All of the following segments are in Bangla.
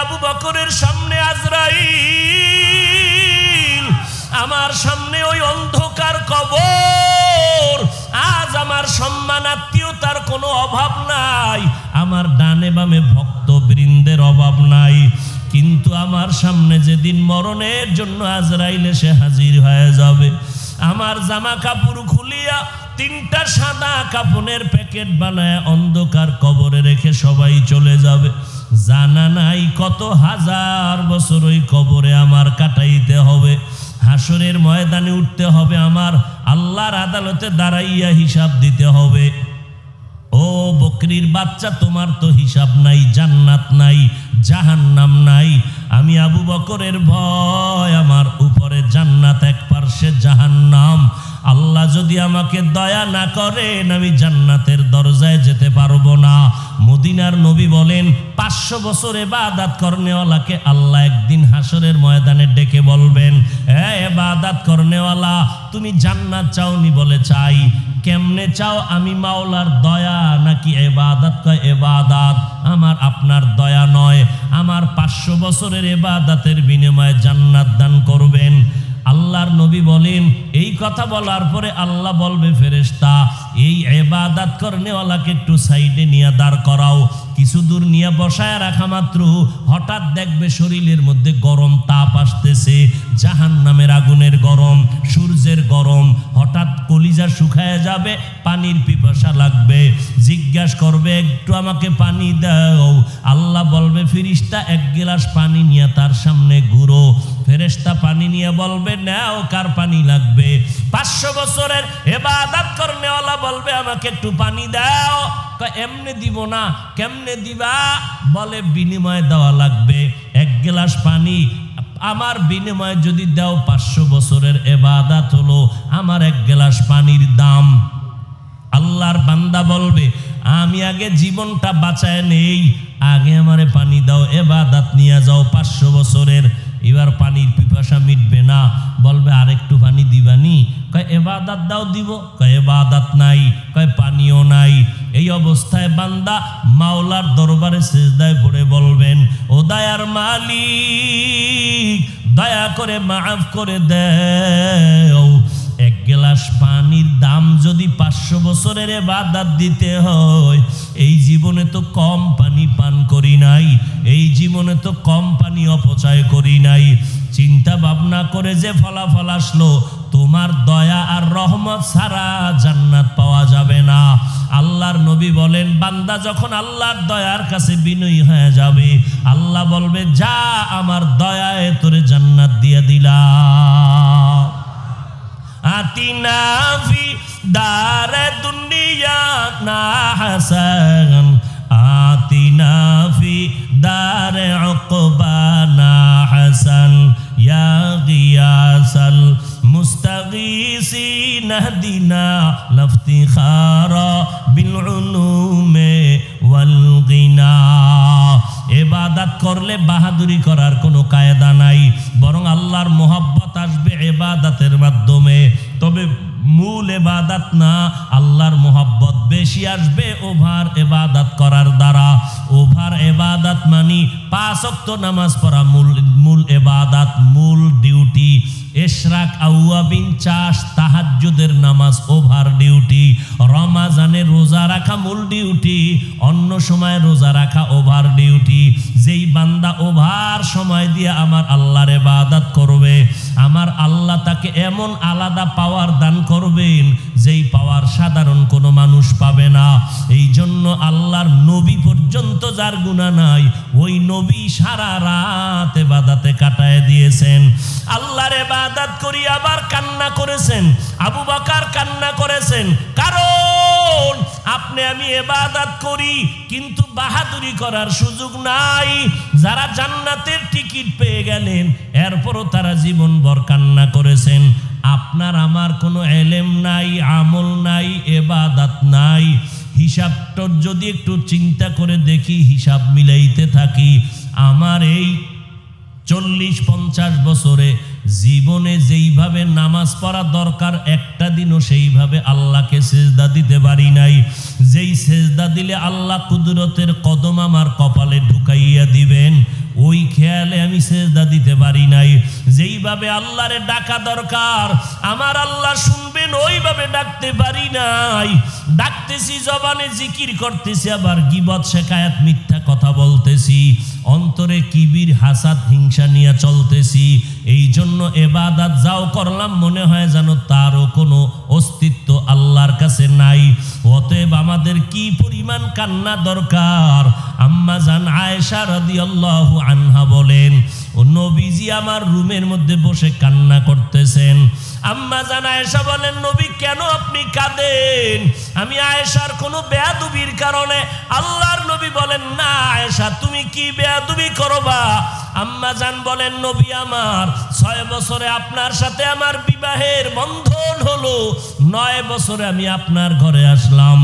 আবু বকরের সামনে আজরাইল, আমার সামনে ওই অন্ধকার কবর। আজ আমার সম্মান আত্মীয়তার কোনো অভাব নাই, আমার ডানে বামে ভক্তবৃন্দের অভাব নাই, কিন্তু আমার সামনে যেদিন মরণের জন্য আজরাইল এসে হাজির হয়ে যাবে, আমার জামা কাপড় খুলিয়া 3টা সাদা কাপড়ের প্যাকেট বানায় অন্ধকার কবরে রেখে সবাই চলে যাবে। জানা নাই কত হাজার বছর ওই কবরে আমার কাটাইতে হবে। হাসরের ময়দানে উঠতে হবে, আমার আল্লাহর আদালতে দাঁড়াইয়া হিসাব দিতে হবে। ও বকরির বাচ্চা, তোমার তো হিসাব নাই, জান্নাত নাই, জাহান্নাম নাই। আমি আবু বকরের ভয়, আমার উপরে জান্নাত, এক পার্শ্বে জাহান্নাম। আল্লাহ যদি আমাকে দয়া না করেন, আমি জান্নাতের দরজায় যেতে পারবো না। মদিনার নবী বলেন, 500 বছর ইবাদত করনেওয়ালাকে আল্লাহ একদিন হাসরের ময়দানে ডেকে বলবেন, এ ইবাদত করনেওয়ালা, তুমি জান্নাত চাওনি? বলে চাই। কেমনে চাও? আমি মাওলার দয়া নাকি ইবাদত? কয় ইবাদত। আমার আপনার দয়া নয়, আমার 500 বছরের ইবাদতের বিনিময়ে জান্নাত দান করবেন। আল্লাহর নবী বলেন, এই কথা বলার পরে আল্লাহ বলবে, ফেরেশতা, এই ইবাদত করনেওয়ালাকে একটু সাইডে নিয়ে দাঁড় করাও। কিছু দূর নিয়ে বসায় রাখা মাত্র হঠাৎ দেখবে শরীরের মধ্যে গরম তাপ আসতেছে, জাহান্নামের আগুনের গরম, সূর্যের গরম। হঠাৎ কলিজা শুকায় যাবে, পানির পিপাসা লাগবে, জিজ্ঞাসা করবে, একটু আমাকে পানি দাও। আল্লাহ বলবে, ফেরেশতা, 1 গ্লাস পানি নিয়ে তার সামনে ঘুরো। ফেরেশতা পানি নিয়ে বলবে, নাও, কার পানি লাগবে? 500 বছরের ইবাদত করনেওয়ালা বলবে, আমাকে একটু পানি দাও। এমনি দিব না। কেমনে দিবা? বলে, বিনিময়ে দেওয়া লাগবে 1 গ্লাস পানি। আমার বিনিময়ে যদি দাও, 500 বছরের ইবাদত হলো আমার 1 গ্লাস পানির দাম। আল্লাহর বান্দা বলবে, আমি আগে জীবনটা বাঁচায় নেই, আগে আমারে পানি দাও, ইবাদত নিয়ে যাও 500 বছরের। এবার পানির পিপাসা মিটবে না, বলবে, আরেকটু পানি দিবানি? কয় ইবাদত দাও, দিব। কয় ইবাদত নাই। কয় পানিও নাই। এই অবস্থায় বান্দা মাওলার দরবারে সিজদায় পড়ে বলবেন, ও দয়ার মালিক, দয়া করে মাফ করে দাও। 1 গ্লাস পানির দাম যদি 500 বছরের ইবাদত দিতে হয়, এই জীবনে তো কম পানি পান করি নাই, এই জীবনে তো কম পানি অপচয় করি নাই। চিন্তা ভাবনা করে যে ফলাফল আসলো, তোমার দয়া আর রহমত ছাড়া জান্নাত পাওয়া যাবে না। আল্লাহর নবী বলেন, বান্দা যখন আল্লাহর দয়ার কাছে বিনয়ী হয়ে যাবে, আল্লাহ বলবে, যা, আমার দয়ায় তোরে জান্নাত দিয়ে দিলাম। আতিনা ফি দারে দুনিয়া না হাসান, আতিনা ফি দারে উকবা না হাসান, ইয়া গিয়াসাল মুস্তাগীসিন হদিনা লাফতিখারা বিল উলুমে ওয়াল গিনা। ইবাদত করলে বাহাদুরি করার কোনো কায়দা নাই, বরং আল্লাহর মোহাব্বত আসবে ইবাদতের মাধ্যমে। তবে মূল ইবাদত না, আল্লাহর মোহাব্বত বেশি আসবে ওভার ইবাদত করার দ্বারা। ওভার ইবাদত মানে 5 ওয়াক্ত নামাজ পড়া মূল ইবাদত, মূল ডিউটি। ইশরাক, আউয়াবিন, চাষ, তাহাজ্জুদের নামাজ ওভার ডিউটি। রমাজানে রোজা রাখা মূল ডিউটি, অন্য সময় রোজা রাখা ওভার ডিউটি। যেই বান্দা ওভার সময় দিয়ে আমার আল্লাহর ইবাদত করবে, আমার আল্লাহ তাকে এমন আলাদা পাওয়ার দান করবেন, যেই পাওয়ার সাধারণ কোনো মানুষ পাবে না। এই জন্য আল্লাহর নবী পর্যন্ত যার গুনাহ নাই, ওই নবী সারা রাত ইবাদতে কাটায় দিয়েছেন। আল্লাহর ইবাদত করি আবার কান্না করেছেন। আবু বকর কান্না করেছেন, কারণ আপনি আমি ইবাদত করি কিন্তু বাহাদুরি করার সুযোগ নাই। যারা জান্নাতের টিকিট পেয়ে গেলেন, এরপরও তারা জীবনভর কান্না করেছেন। আপনার আমার কোনো এলেম নাই, আমল নাই, ইবাদত নাই। হিসাবটা যদি একটু চিন্তা করে দেখি, হিসাব মিলাইতে থাকি, আমার এই 40-50 বছরে জীবনে যেইভাবে নামাজ পড়া দরকার, একটা দিনও সেইভাবে আল্লাহকে সেজদা দিতে পারি নাই। যেই সেজদা দিলে আল্লাহ কুদরতের কদম আমার কপালে ঢুকাইয়া দিবেন, ওই সেজদা দিতে পারি নাই। যেইভাবে আল্লাহরে ডাকা দরকার আমার আল্লাহ শুনবেন ওইভাবে ডাকতে পারি নাই। ডাকতেছি, জবানে জিকির করতেছি, আবার গীবত শিকায়াত মিথ্যা কথা বলতেছি, অন্তরে কিবির হাসাদ হিংসা নিয়ে চলতেছি। এই জন্য ইবাদত যাও করলাম মনে হয় যেন তারও কোনো অস্তিত্ব আল্লাহর কাছে নাই। অতএব আমাদের কি পরিমাণ কান্না দরকার। আম্মা জান আয়েশা রাদিয়াল্লাহু আনহা বলেন, ও নবীজি আমার রুমের মধ্যে বসে কান্না করতেছেন। আম্মা জান আয়েশা বলেন, নবী কেন আপনি কাঁদেন? আমি আয়েশার কোনো বেয়াদবির কারণে? আল্লাহর নবী বলেন, না আয়েশা তুমি কি বেয়াদবি করবা? আম্মা জান বলেন, নবী আমার 6 বছরে আপনার সাথে আমার বিবাহের বন্ধন হলো, 9 বছরে আমি আপনার ঘরে আসলাম।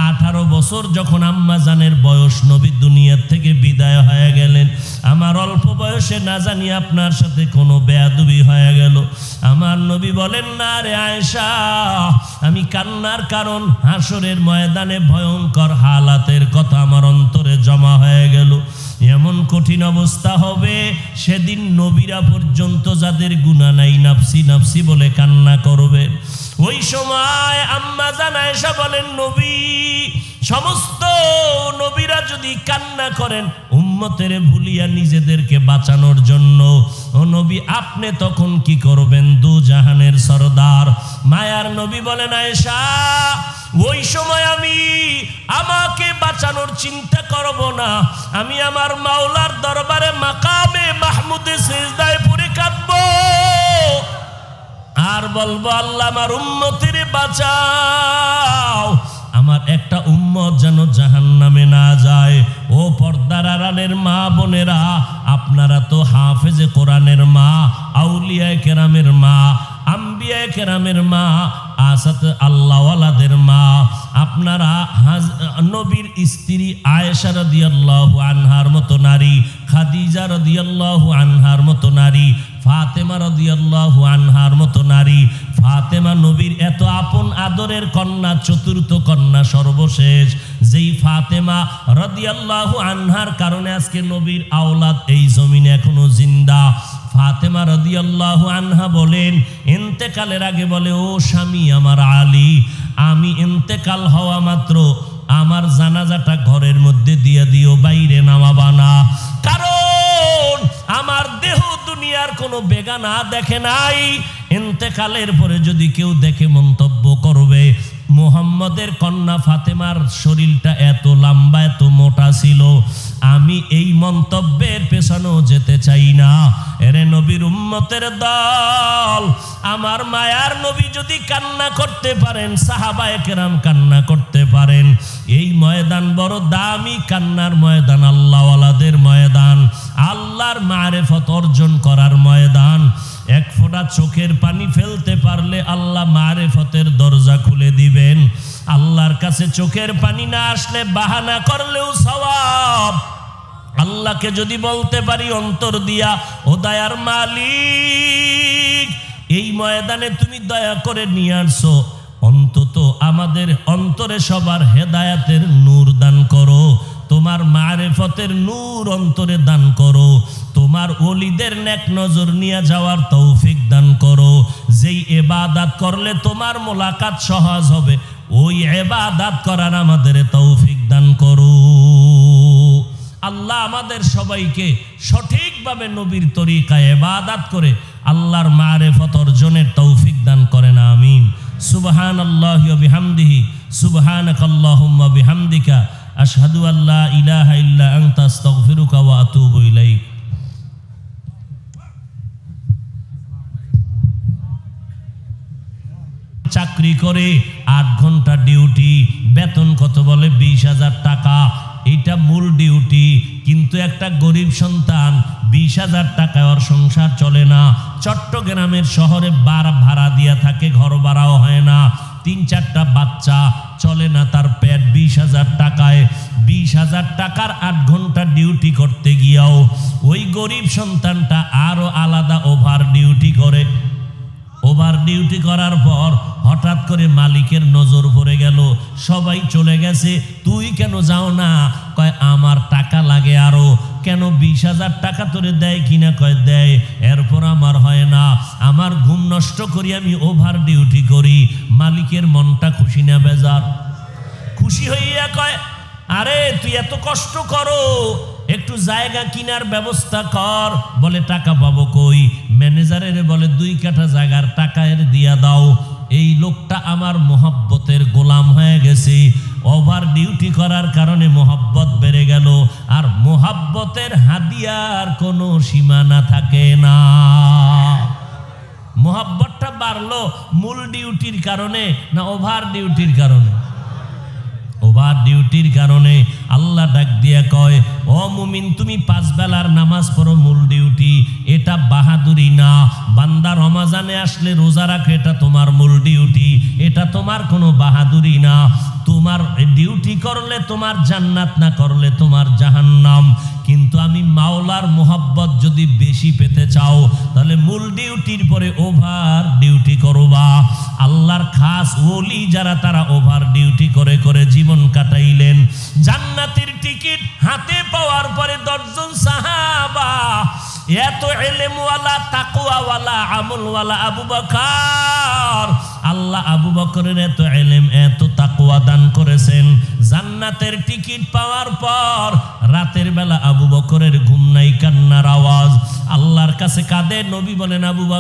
18 বছর যখন আম্মা জানের বয়স, নবী দুনিয়ার থেকে বিদায় হয়ে গেলেন। আমার অল্প বয়সে না জানি আপনার সাথে কোনো বেয়াদবি হয়ে গেল। আমার নবী বলেন, না রে আয়েশা, আমি কান্নার কারণ হাসরের ময়দানে ভয়ঙ্কর হালাতের কথা আমার অন্তরে জমা হয়ে গেল। এমন কঠিন অবস্থা হবে সেদিন নবীরা পর্যন্ত যাদের গুনাহ নাই নাফসি নাফসি বলে কান্না করবে। ওই সময় আম্মা জান আয়েশা বলেন, নবী সমস্ত নবীরা যদি কান্না করেন উম্মতের ভুলিয়া নিজেদেরকে বাঁচানোর জন্য, ও নবী আপনি তখন কি করবেন? দু জাহানের সরদার মায়ার নবী বলেন, আয়েশা ওই সময় আমি আমাকে বাঁচানোর চিন্তা করব না, আমি আমার মাওলার দরবারে মাকামে মাহমুদে সিজদায় পড়ে কাঁদবো আর বলবো, আল্লাহ আমার উম্মতের বাঁচাও, আমার একটা উম্মত যেন জাহান্নামে না যায়। ও পর্দার আড়ালের মা বোনেরা, আপনারা তো হাফেজে কোরআনের মা, আউলিয়ায়ে কেরামের মা, আম্বিয়ায়ে কেরামের মা, আসাত আল্লাহওয়ালাদের মা। আপনারা নবীর স্ত্রী আয়েশা রাদিয়াল্লাহু আনহার মতো নারী, খাদিজা রাদিয়াল্লাহু আনহার মতো নারী, ফাতেমা রাদিয়াল্লাহু আনহার মতো নারী। ফাতেমা নবীর এত আপন আদরের কন্যা, চতুর্থ কন্যা, সর্বশেষ। যেই ফাতেমা রাদিয়াল্লাহু আনহার কারণে আজকে নবীর আওলাদ এই জমিনে এখনো জিন্দা। ফাতেমা রাদিয়াল্লাহু আনহা বলেন, ইন্তেকালের আগে বলে, ও স্বামী আমার আলী, আমি ইন্তেকাল হওয়া মাত্র আমার জানাজাটা ঘরের মধ্যে দিয়ে দিও, বাইরে নামাবা না। কারণ আমার দেহ দুনিয়ার কোনো বেগানা দেখে নাই। ইন্তেকালের পরে যদি কেউ দেখে মন্তব্য করবে, মুহাম্মদের কন্যা ফাতেমার শরীরটা এত লম্বা এত মোটা ছিল। আমি এই মন্তব্যের পেছনেও যেতে চাই না। এরে নবীর উম্মতের দল, আমার মায়ার নবী যদি কান্না করতে পারেন, সাহাবায়ে কেরাম কান্না করতে পারেন, এই ময়দান বড় দামি কান্নার ময়দান, আল্লাহওয়ালাদের ময়দান, আল্লাহর মারিফত অর্জন করার ময়দান। এক ফোঁটা চোখের পানি ফেলতে পারলে আল্লাহ মারিফতের দরজা খুলে দিবেন। আল্লাহর কাছে চোখের পানি না আসলে বাহানা করলেও সওয়াব। আল্লাহকে যদি বলতে পারি অন্তর দিয়া, ও দয়ার মালিক, এই ময়দানে তুমি দয়া করে নিয়ে আসছো, অন্তত আমাদের অন্তরে সবার হেদায়াতের নূর দান করো, তোমার মারিফতের নূর অন্তরে দান করো, তোমার ওলিদের নেক নজর নিয়ে যাওয়ার তৌফিক দান করো। যেই ইবাদত করলে তোমার মোলাকাত সহজ হবে, ওই ইবাদত করার আমাদের তৌফিক দান করো। আল্লাহ আমাদের সবাইকে সঠিকভাবে নবীর তরিকায় ইবাদত করে আল্লাহর মারিফত অর্জনের তৌফিক দান করেন, আমিন। সুবহানাল্লাহি ওয়া বিহামদিহি, সুবহানাকাল্লাহুম্মা বিহামদিকা, আশহাদু আল্লা ইলাহা ইল্লা আনতা, আস্তাগফিরুকা ওয়া আতুবু ইলাইক। চাকরি করে 8 ঘন্টা ডিউটি, বেতন কত বলে 20,000 টাকা, এইটা মূল ডিউটি। কিন্তু একটা গরিব সন্তান 20,000 টাকায় ওর সংসার চলে না। চট্টগ্রামের শহরে ভাড়া দিয়া থাকে, ঘর ভাড়াও হয় না, 3-4টা বাচ্চা, চলে না তার পেট। 20,000 টাকায় 20,000 টাকার 8 ঘন্টা ডিউটি করতে গিয়াও ওই গরিব সন্তানটা আরো আলাদা ওভার ডিউটি করে। ওভার ডিউটি করার পর হঠাৎ করে মালিকের নজর পড়ে গেল, সবাই চলে গেছে, তুই কেন যাও না? কয় আমার টাকা লাগে আরো। কেন 20,000 টাকা তোরে দেয় কিনা? কয় দেয়। এরপর আমার হয় না, আমার ঘুম নষ্ট করি, আমি ওভার ডিউটি করি। মালিকের মনটা খুশি না বেজার? খুশি হইয়া কয়, আরে তুই এত কষ্ট করো, একটু জায়গা কিনার ব্যবস্থা কর। বলে টাকা পাবো কই? ম্যানেজারের বলে 2 কাঠা জায়গার টাকা এর দিয়া দাও। এই লোকটা আমার মোহাব্বতের গোলাম হয়ে গেছে। ওভার ডিউটি করার কারণে মোহাব্বত বেড়ে গেল, আর মোহাব্বতের হাদিয়ার কোনো সীমানা থাকে না। মোহাব্বতটা বাড়লো মূল ডিউটির কারণে না ওভার ডিউটির কারণে? ওভার ডিউটির কারণে। আল্লাহ ডাক দিয়া কয়, ও মুমিন, তুমি 5 বেলার নামাজ পড়ো, মূল ডিউটি। এটা বাহাদুরি না। বান্দা রমাজানে আসলে রোজা রাখে, এটা তোমার মূল ডিউটি, এটা তোমার কোনো বাহাদুরি না। তোমার ডিউটি করলে তোমার জান্নাত, না করলে তোমার জাহান্নাম। কিন্তু আমি মাওলার মোহাব্বত যদি বেশি পেতে চাও, তাহলে মূল ডিউটির পরে ওভার ডিউটি করবা। আল্লাহর খাস ওলি যারা, তারা ওভার ডিউটি করে করে জীবন কাটাইলেন। জান্নাতের টিকিট হাতে পাওয়ার পরে 10 জন সাহাবা, এত ইলমওয়ালা, তাকওয়াওয়ালা, আমলওয়ালা আবু বকর। আল্লাহ আবু বকরের এত ইলম, এত তাকওয়া দান করেছেন। জান্নাতের টিকিট পাওয়ার পর রাতের বেলা আবু বকরের ঘুম নাই, কান্নার আওয়াজ। আল্লাহর কাছে কাঁদে। নবী বলেন, আবু বকর